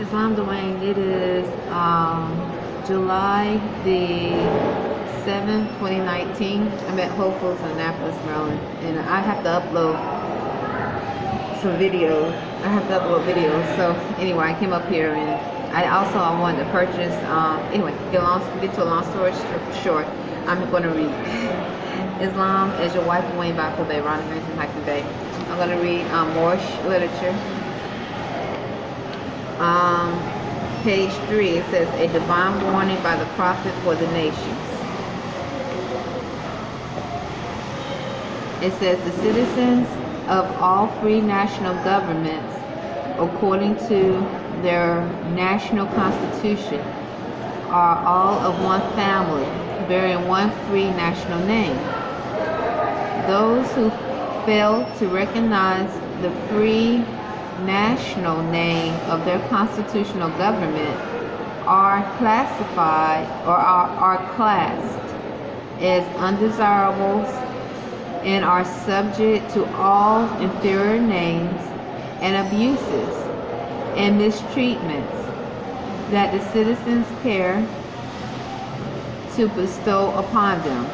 Islam Dwayne, it is July the 7th, 2019. I'm at Whole Foods in Annapolis, Maryland, and I have to upload some videos. So anyway, I came up here and I wanted to purchase, anyway, get to a long story short, I'm going to read Islam as Your Wife Dwayne by Arrington-Bey. I'm going to read Moorish literature. Page 3, it says, a divine warning by the prophet for the nations. It says, the citizens of all free national governments, according to their national constitution, are all of one family, bearing one free national name. Those who fail to recognize the free national name of their constitutional government are classified or are classed as undesirables and are subject to all inferior names and abuses and mistreatments that the citizens care to bestow upon them.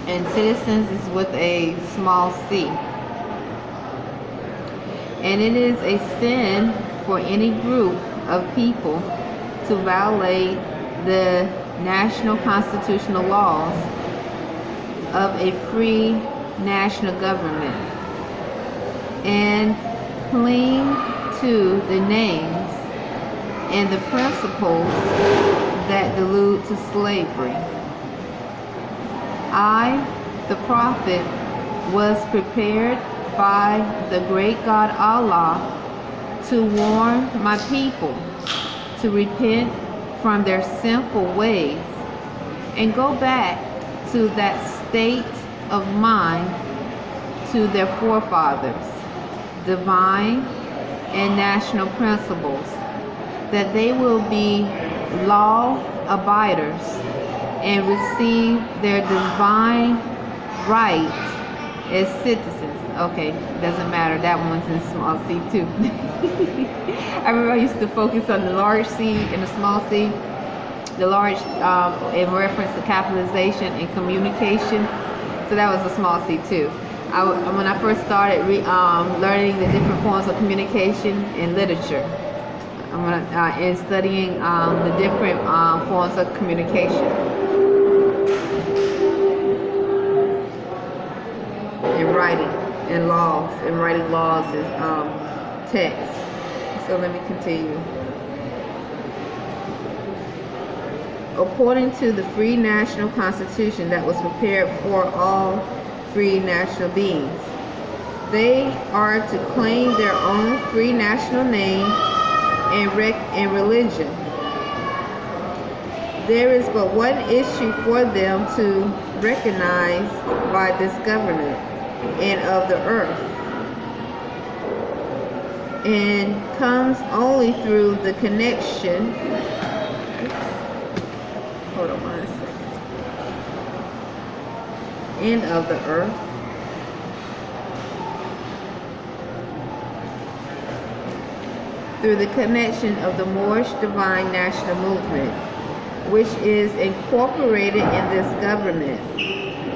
And citizens is with a small c. And it is a sin for any group of people to violate the national constitutional laws of a free national government and cling to the names and the principles that allude to slavery. I, the prophet, was prepared by the great God Allah to warn my people to repent from their sinful ways and go back to that state of mind to their forefathers, divine and national principles, that they will be law abiders and receive their divine right as citizens. Okay, doesn't matter, that one's in small c too. I remember I used to focus on the large c and the small c. The large in reference to capitalization and communication, so that was a small c too. When I first started learning the different forms of communication in literature, and studying the different forms of communication and writing and laws, and writing laws is text. So let me continue. According to the free national constitution that was prepared for all free national beings, they are to claim their own free national name and religion. There is but one issue for them to recognize by this government and of the earth, and comes only through the connection. Hold on 1 second. And of the earth. Through the connection of the Moorish Divine National Movement, which is incorporated in this government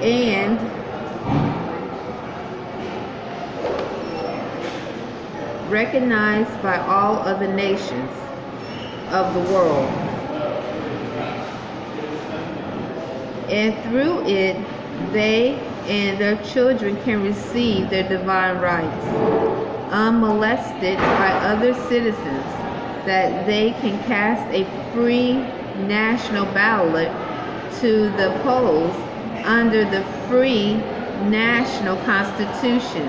and recognized by all other nations of the world. And through it, they and their children can receive their divine rights, unmolested by other citizens, that they can cast a free national ballot to the polls under the free national constitution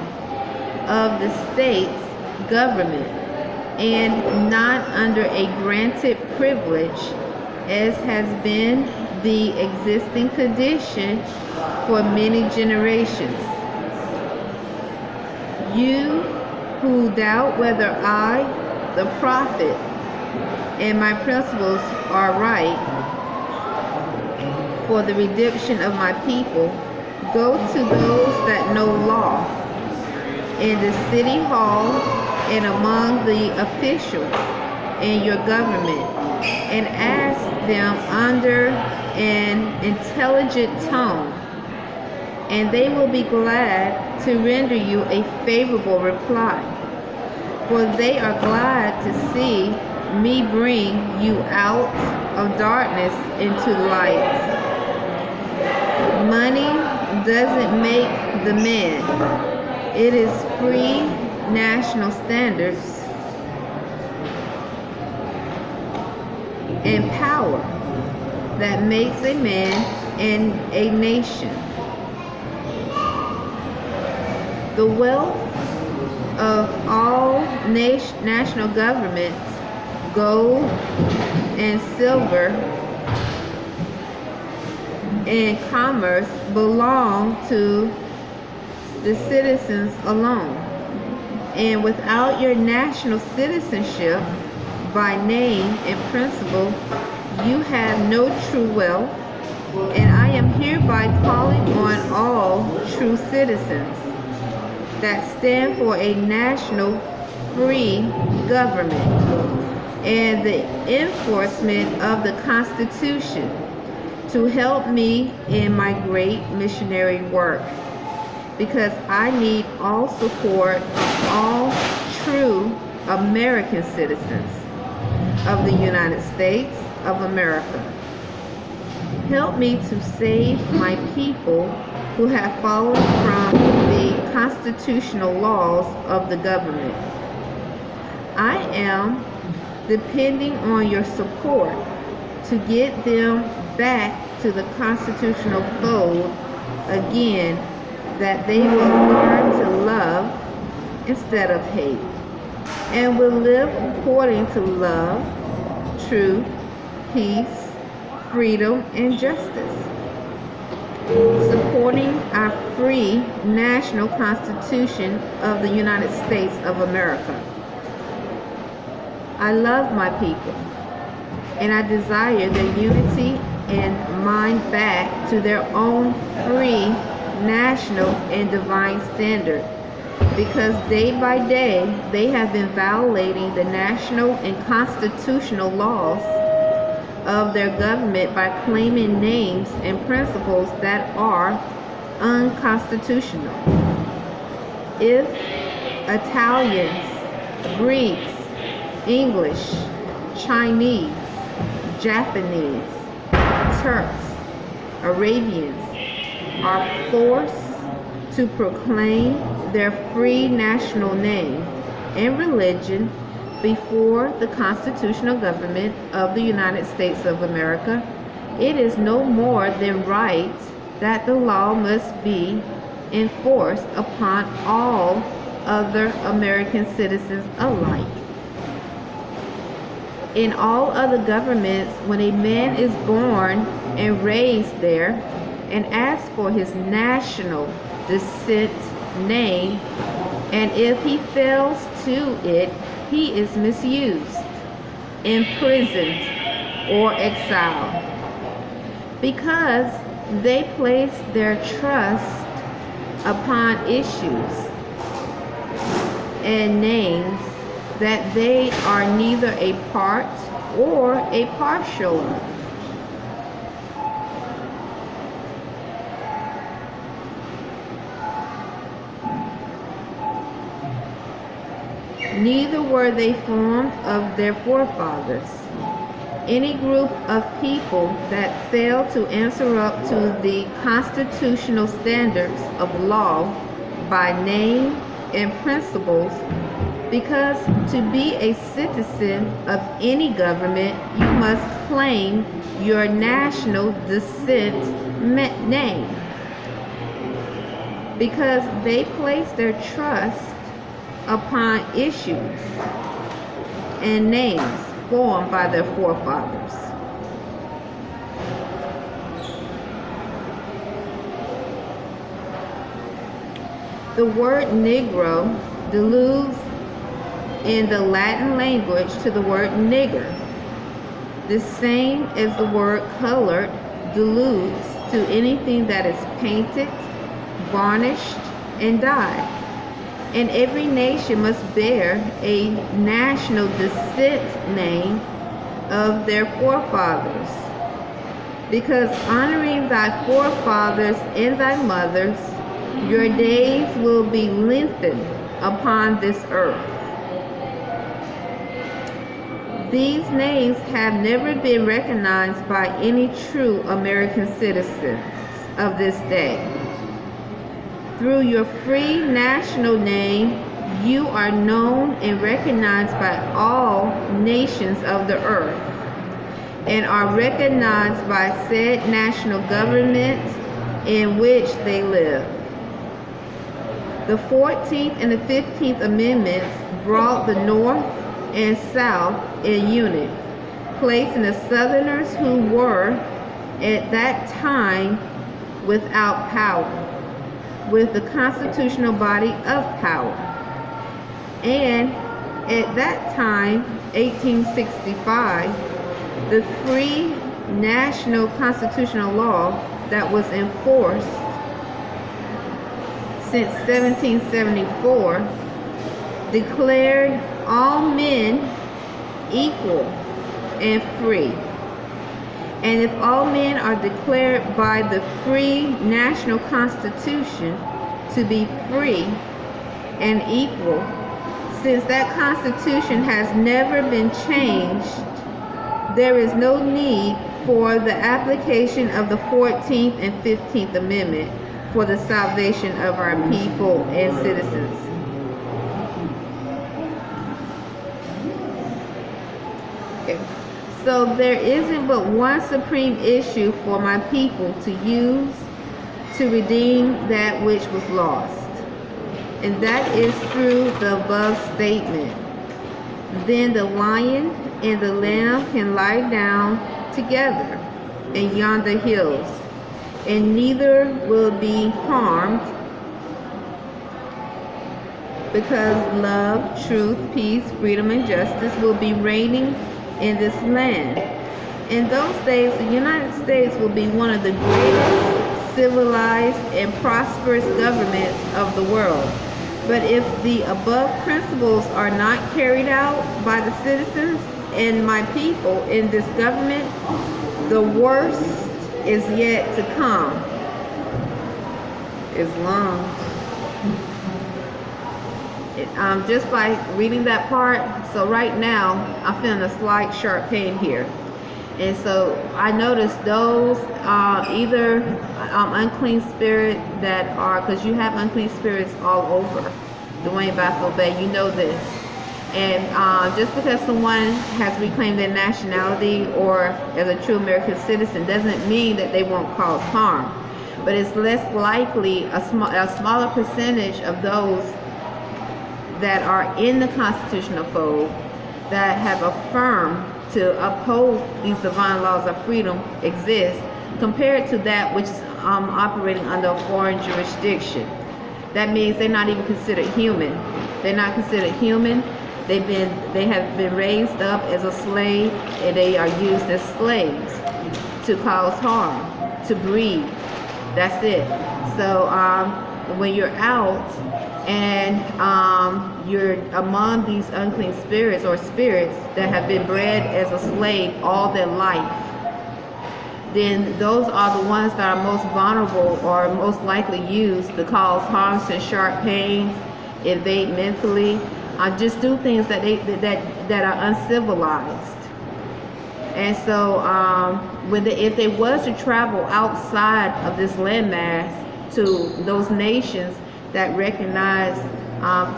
of the state's government, and not under a granted privilege as has been the existing condition for many generations. You who doubt whether I, the prophet, and my principles are right for the redemption of my people, go to those that know law in the city hall and among the officials in your government, and ask them under an intelligent tone, and they will be glad to render you a favorable reply, for they are glad to see me bring you out of darkness into light. Money doesn't make the man. It is free national standards and power that makes a man and a nation. The wealth of all national governments, gold and silver and commerce belong to the citizens alone. And without your national citizenship by name and principle, you have no true wealth, and I am hereby calling on all true citizens that stand for a national free government and the enforcement of the Constitution to help me in my great missionary work, because I need all support from all true American citizens of the United States of America. Help me to save my people who have fallen from the constitutional laws of the government. I am depending on your support to get them back to the constitutional fold again, that they will learn to love instead of hate, and will live according to love, truth, peace, freedom, and justice, supporting our free national Constitution of the United States of America. I love my people, and I desire their unity and mind back to their own free national and divine standard, because day by day they have been violating the national and constitutional laws of their government by claiming names and principles that are unconstitutional. If Italians, Greeks, English, Chinese, Japanese, Turks, Arabians are forced to proclaim their free national name and religion before the constitutional government of the United States of America, it is no more than right that the law must be enforced upon all other American citizens alike. In all other governments, when a man is born and raised there and asks for his national descent name, and if he fails to it, he is misused, imprisoned, or exiled, because they place their trust upon issues and names that they are neither a part or a partial of. Neither were they formed of their forefathers. Any group of people that fail to answer up to the constitutional standards of law by name and principles, because to be a citizen of any government, you must claim your national descent name, because they place their trust upon issues and names formed by their forefathers. The word Negro alludes in the Latin language to the word nigger, the same as the word colored alludes to anything that is painted, varnished, and dyed. And every nation must bear a national descent name of their forefathers. Because honoring thy forefathers and thy mothers, your days will be lengthened upon this earth. These names have never been recognized by any true American citizens of this day. Through your free national name, you are known and recognized by all nations of the earth, and are recognized by said national government in which they live. The 14th and the 15th Amendments brought the North and South in unity, placing the Southerners who were at that time without power with the constitutional body of power. And at that time, 1865, the free national constitutional law that was enforced since 1774 declared all men equal and free. And if all men are declared by the free national constitution to be free and equal, since that constitution has never been changed, there is no need for the application of the 14th and 15th Amendment for the salvation of our people and citizens. Okay. So there isn't but one supreme issue for my people to use to redeem that which was lost, and that is through the above statement. Then the lion and the lamb can lie down together in yonder hills, and neither will be harmed, because love, truth, peace, freedom, and justice will be reigning in this land. In those days, the United States will be one of the greatest civilized and prosperous governments of the world. But if the above principles are not carried out by the citizens and my people in this government, the worst is yet to come. Islam. Just by reading that part, so right now I'm feeling a slight sharp pain here, and so I noticed those either unclean spirit that are, because you have unclean spirits all over Dwayne Baffle Bay, you know this. And just because someone has reclaimed their nationality or as a true American citizen doesn't mean that they won't cause harm, but it's less likely a smaller percentage of those that are in the constitutional fold that have affirmed to uphold these divine laws of freedom exist, compared to that which is operating under a foreign jurisdiction. That means they're not even considered human. They're not considered human. They have been raised up as a slave, and they are used as slaves to cause harm, to breed. That's it. So when you're out and you're among these unclean spirits or spirits that have been bred as a slave all their life, then those are the ones that are most vulnerable or most likely used to cause harms and sharp pains, invade mentally, just do things that are uncivilized. And so if they was to travel outside of this landmass to those nations that recognize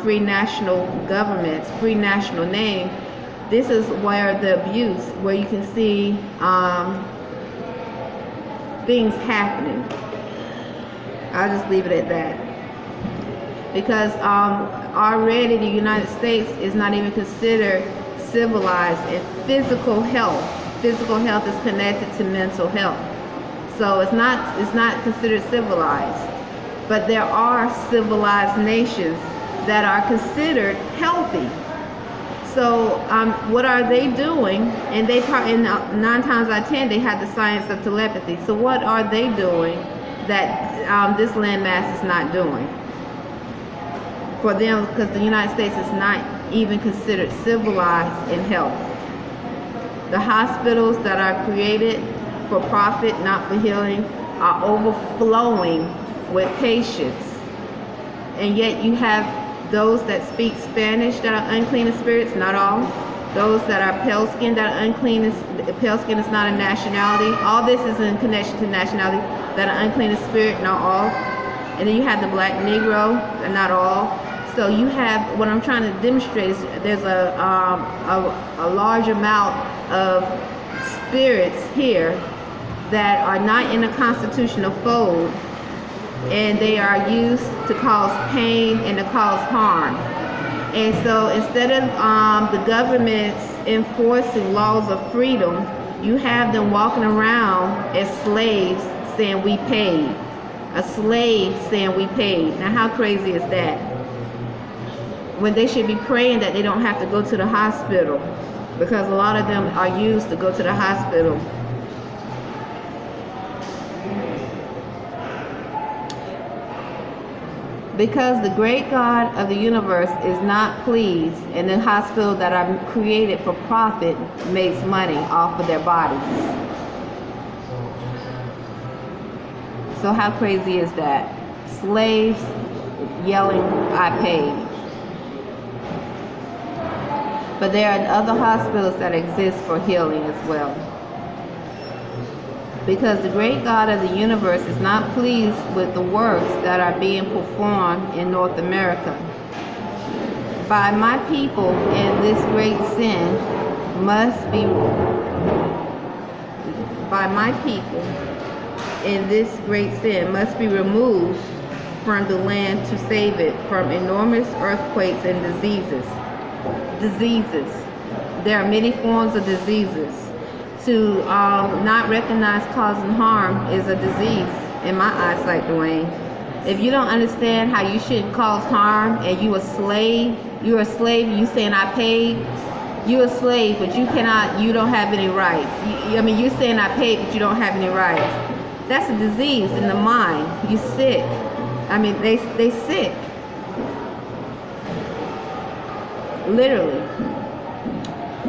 free national governments, free national name, this is where the abuse, where you can see things happening. I'll just leave it at that. Because already the United States is not even considered civilized, and physical health is connected to mental health. So it's not considered civilized. But there are civilized nations that are considered healthy. So what are they doing? And 9 times out of 10 they have the science of telepathy. So what are they doing that this landmass is not doing? for them, because the United States is not even considered civilized in health. The hospitals that are created for profit, not for healing, are overflowing with patients. And yet you have those that speak Spanish that are unclean in spirits, not all. Those that are pale skinned that are unclean, pale skin is not a nationality. All this is in connection to nationality, that are unclean in spirit, not all. And then you have the black Negro, not all. So you have, what I'm trying to demonstrate is there's a large amount of spirits here that are not in a constitutional fold, and they are used to cause pain and to cause harm. And so instead of the governments enforcing laws of freedom, you have them walking around as slaves saying we paid. A slave saying we paid. Now how crazy is that? When they should be praying that they don't have to go to the hospital, because a lot of them are used to go to the hospital. Because the great God of the universe is not pleased, and the hospital that are created for profit makes money off of their bodies. So how crazy is that? Slaves yelling, I paid. But there are other hospitals that exist for healing as well. Because the great God of the universe is not pleased with the works that are being performed in North America. By my people in this great sin must be, by my people in this great sin must be removed from the land to save it from enormous earthquakes and diseases. There are many forms of diseases. To not recognize causing harm is a disease in my eyesight, Dwayne. If you don't understand how you shouldn't cause harm, and you're a slave, you saying I paid, you're a slave, but you don't have any rights. You're saying I paid, but you don't have any rights. That's a disease in the mind. You sick. They sick. Literally.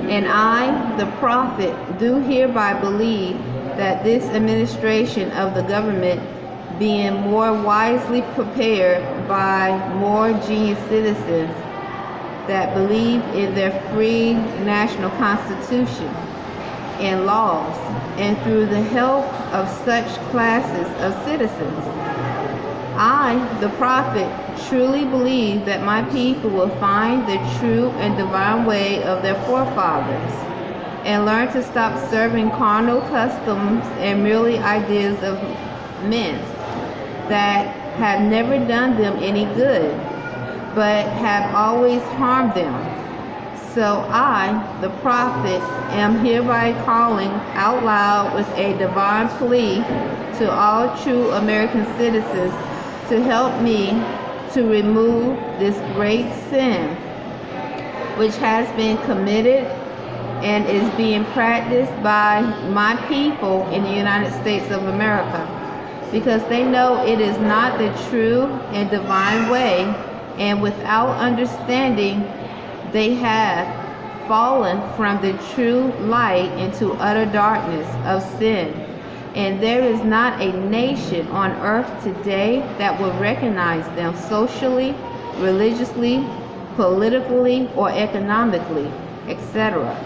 And I, the prophet, do hereby believe that this administration of the government, being more wisely prepared by more genius citizens that believe in their free national constitution and laws, and through the help of such classes of citizens, I, the prophet, truly believe that my people will find the true and divine way of their forefathers and learn to stop serving carnal customs and merely ideas of men that have never done them any good, but have always harmed them. So I, the prophet, am hereby calling out loud with a divine plea to all true American citizens to help me to remove this great sin which has been committed and is being practiced by my people in the United States of America, because they know it is not the true and divine way, and without understanding they have fallen from the true light into utter darkness of sin. And there is not a nation on earth today that will recognize them socially, religiously, politically, or economically, etc.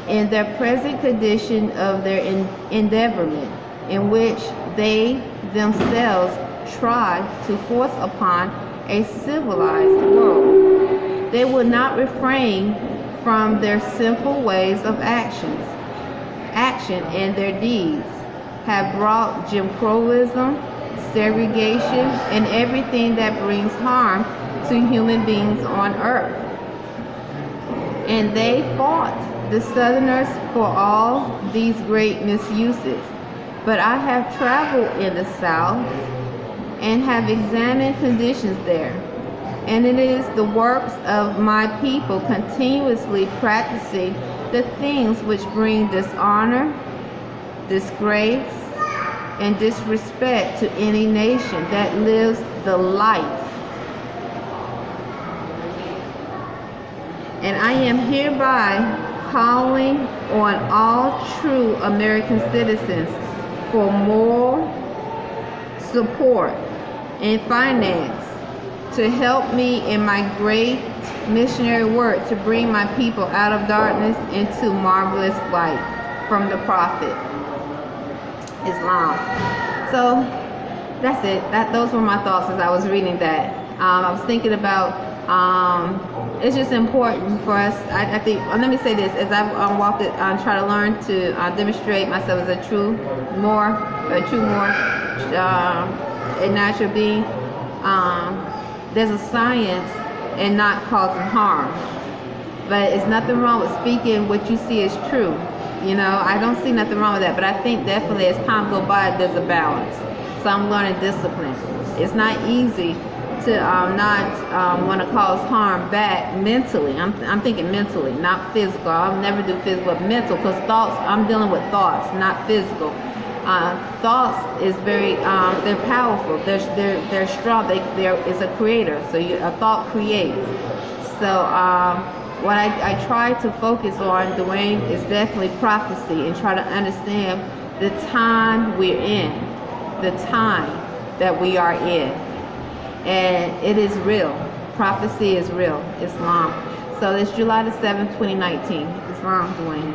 in their present condition of their endeavorment, in which they themselves try to force upon a civilized world. They will not refrain from their sinful ways of action and their deeds have brought Jim Crowism, segregation, and everything that brings harm to human beings on earth. And they fought the Southerners for all these great misuses. But I have traveled in the South and have examined conditions there. And it is the works of my people continuously practicing the things which bring dishonor, disgrace, and disrespect to any nation that lives the life And I am hereby calling on all true American citizens for moral support and finance to help me in my great missionary work to bring my people out of darkness into marvelous light. From the Prophet, Islam. So that's it. Those were my thoughts as I was reading that. I was thinking about it's just important for us. I think. Let me say this: as I've walked it, try to learn to demonstrate myself as a true more, a natural being. There's a science in not causing harm, but it's nothing wrong with speaking what you see is true. You know, I don't see nothing wrong with that, but I think definitely as time goes by, there's a balance. So I'm learning discipline. It's not easy to not want to cause harm back mentally. I'm thinking mentally, not physical. I'll never do physical, but mental, because thoughts, I'm dealing with thoughts, not physical. Thoughts is very, they're powerful. They're strong. It's a creator. So a thought creates. So what I try to focus on, Dwayne, is definitely prophecy and try to understand the time we're in, the time that we are in. And it is real. Prophecy is real. Islam. So it's July the 7th, 2019. Islam, Dwayne.